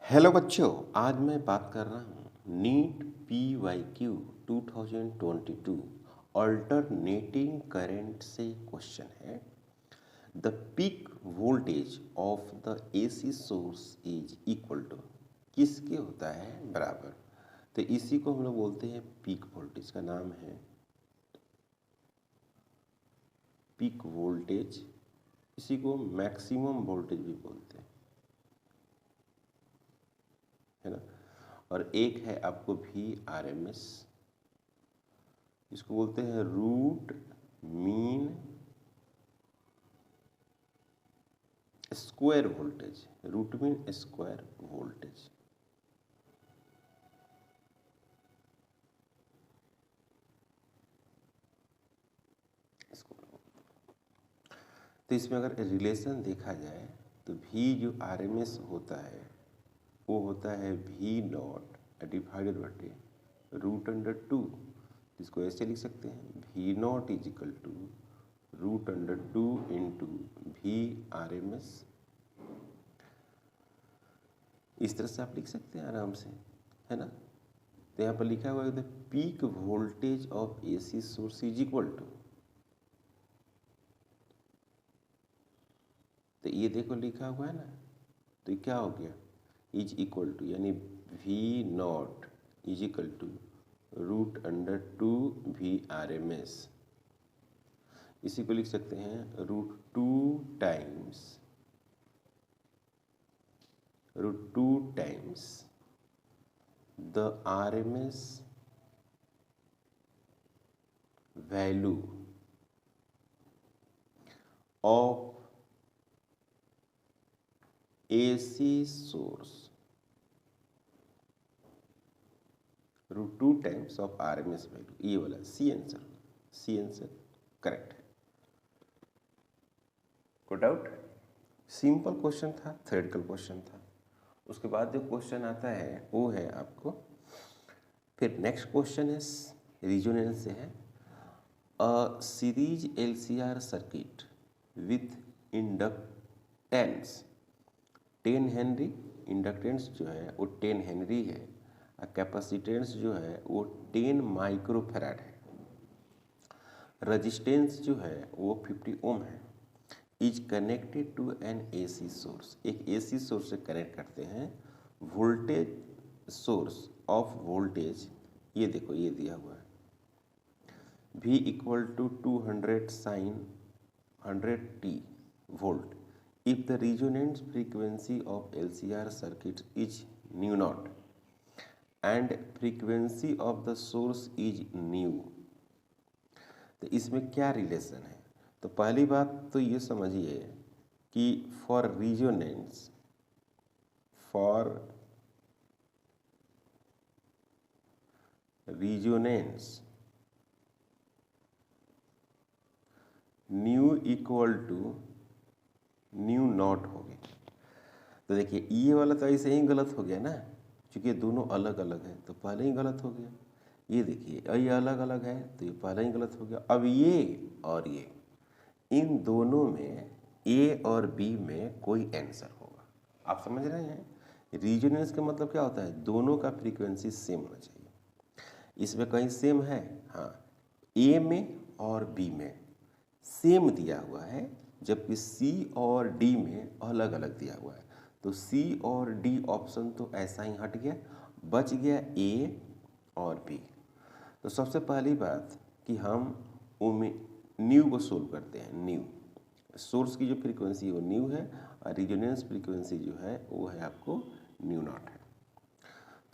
Hello बच्चों, आज मैं बात कर रहा हूँ नीट PYQ 2022 अल्टरनेटिंग करंट से क्वेश्चन है। The peak voltage of the AC source is equal to किसके होता है बराबर। तो इसी को हम लोग बोलते हैं पीक वोल्टेज, का नाम है पीक वोल्टेज। इसी को मैक्सिमम वोल्टेज भी बोलते हैं, है ना। और एक है आपको VRMS, इसको बोलते हैं root mean square voltage, root mean square voltage. तो इसमें अगर रिलेशन देखा जाए तो V जो RMS होता है वो होता है V0 डिवाइडेड बटे √2। इसको ऐसे लिख सकते हैं V0 is equal to √2 into VRMS। इस तरह से आप लिख सकते हैं आराम से, है ना। तो यहाँ पर लिखा हुआ है the peak voltage of AC source is equal to, तो ये देखो लिखा हुआ है ना, तो क्या हो गया इज इक्वल टू, यानी V0 is equal to √2 VRMS। इसी को लिख सकते हैं √2 times the RMS value of AC source, √2 times of RMS value. ये वाला सी आंसर करेक्ट है। कोई डाउट? सिंपल क्वेश्चन था, थ्योरेटिकल क्वेश्चन था। उसके बाद जो क्वेश्चन आता है वो है आपको, फिर नेक्स्ट क्वेश्चन है रिजोनेंस से है। A series LCR circuit with inductance 10 Henry, inductance जो है वो 10 हेनरी है, और कैपेसिटेंस जो है वो 10 माइक्रोफैराड है, रेजिस्टेंस जो है वो 50 ओम है, is connected to an AC source. एक AC सोर्स से कनेक्ट करते हैं। वोल्टेज सोर्स ऑफ वोल्टेज, ये देखो ये दिया हुआ है V equal to 200 sine 100t volt if the resonance frequency of LCR circuit is nu naught and frequency of the source is nu। तो इसमें क्या रिलेशन है? तो पहली बात तो ये समझिए कि for resonance nu equal to nu naught हो गया। तो देखिए ये वाला तो ऐसे ही गलत हो गया ना, क्योंकि दोनों अलग अलग है तो पहले ही गलत हो गया। ये देखिए ये अलग अलग है तो ये पहले ही गलत हो गया। अब ये और ये, इन दोनों में A और B में कोई आंसर होगा। आप समझ रहे हैं? रीजोनेंस का मतलब क्या होता है? दोनों का फ्रीक्वेंसी सेम होना चाहिए। इसमें कहीं सेम है, हाँ, A में और B में सेम दिया हुआ है, जबकि C और D में अलग अलग दिया हुआ है। तो C और D ऑप्शन तो ऐसा ही हट गया, बच गया A और B। तो सबसे पहली बात कि हम न्यू को सोल्व करते हैं। न्यू सोर्स की जो फ्रीक्वेंसी वो न्यू है, और रिजोनेंस फ्रीक्वेंसी जो है वो है आपको न्यू नॉट है।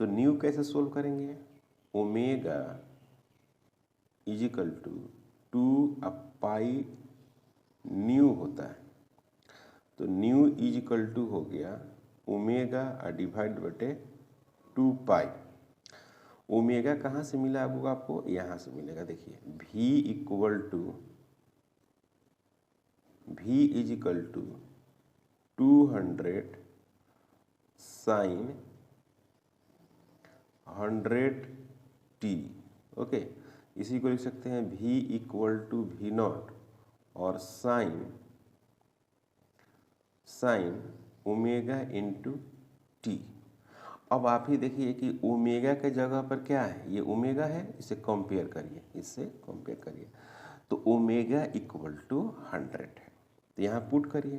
तो न्यू कैसे सोल्व करेंगे? Omega is equal to 2 nu होता है, तो न्यू इज इक्वल टू हो गया ओमेगा डिवाइड बटे 2 पाई। ओमेगा कहाँ से मिला आपको? यहाँ से मिलेगा। देखिए V is equal to 200 sine 100t। Okay, इसी को लिख सकते हैं V इक्वल टू V0 और साइन ओमेगा इंटू टी। अब आप ही देखिए कि ओमेगा के जगह पर क्या है, ये ओमेगा है, इसे कंपेयर करिए, इससे कंपेयर करिए, तो ओमेगा इक्वल टू 100 है। तो यहाँ पुट करिए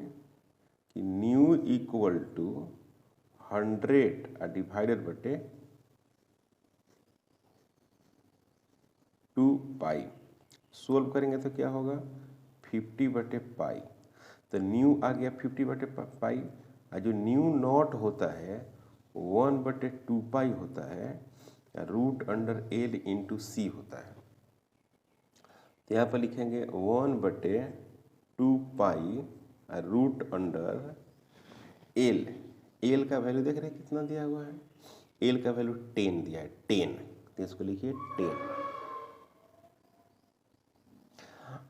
कि न्यू इक्वल टू 100 डिवाइडेड बटे 2 पाई। सोल्व करेंगे तो क्या होगा 50 बटे पाई। तो न्यू आ गया 50 बटे पाई, और जो न्यू नॉट होता है 1 बटे 2 पाई होता है, root under L into C होता है। तो यहाँ पर लिखेंगे 1 बटे 2 pi root under L. L का वैल्यू देख रहे हैं कितना दिया हुआ है, एल का वैल्यू 10 दिया है, 10, तो इसको लिखिए 10।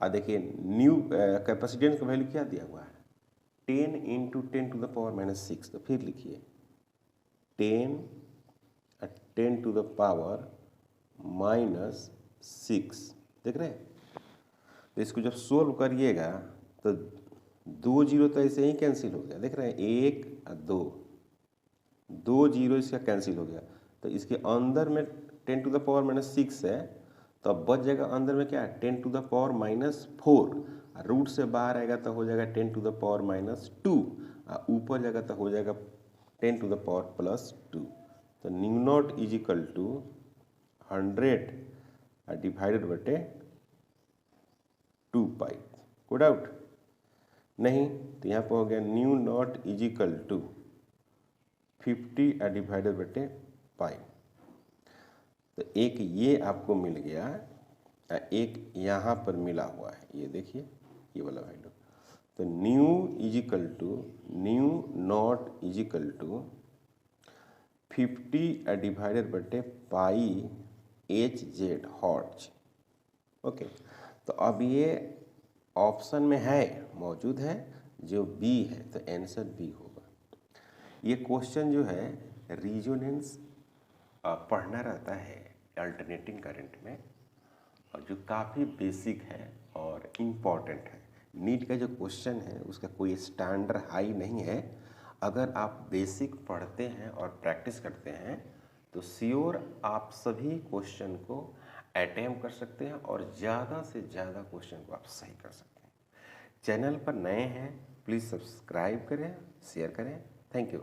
और देखिए न्यू कैपेसिटेंस का वैल्यू क्या दिया हुआ है 10 into 10 to the power minus 6, तो फिर लिखिए 10 टू द पावर माइनस 6, देख रहे हैं। तो इसको जब सोल्व करिएगा तो 2 जीरो तो ऐसे ही कैंसिल हो गया, देख रहे हैं, 1 और 2 जीरो इसका कैंसिल हो गया। तो इसके अंदर में 10 टू द पावर माइनस 6 है, तो अब बच जाएगा अंदर में क्या है 10 टू द पावर माइनस 4, रूट से बाहर आएगा तो हो जाएगा 10 टू द पावर माइनस 2, और ऊपर जाएगा तो हो जाएगा 10 टू द पावर प्लस 2। तो nu naught is equal to 100 divided बटे 2 पाई। कोई डाउट नहीं, तो यहाँ पर हो गया nu naught is equal to 50 divided बटे पाई। तो एक ये आपको मिल गया, एक यहाँ पर मिला हुआ है, ये देखिए ये वाला वैल्यू। तो nu is equal to nu naught is equal to 50 divided बटे pi H Z hertz. Okay, तो अब ये ऑप्शन में है, मौजूद है, जो बी है, तो आंसर बी होगा। ये क्वेश्चन जो है रिजोनेंस पढ़ना रहता है अल्टरनेटिंग करंट में, और जो काफ़ी बेसिक है और इम्पॉर्टेंट है। नीट का जो क्वेश्चन है उसका कोई स्टैंडर्ड हाई नहीं है। अगर आप बेसिक पढ़ते हैं और प्रैक्टिस करते हैं तो श्योर आप सभी क्वेश्चन को अटेम्प्ट कर सकते हैं और ज़्यादा से ज़्यादा क्वेश्चन को आप सही कर सकते हैं। चैनल पर नए हैं प्लीज़ सब्सक्राइब करें, शेयर करें। Thank you.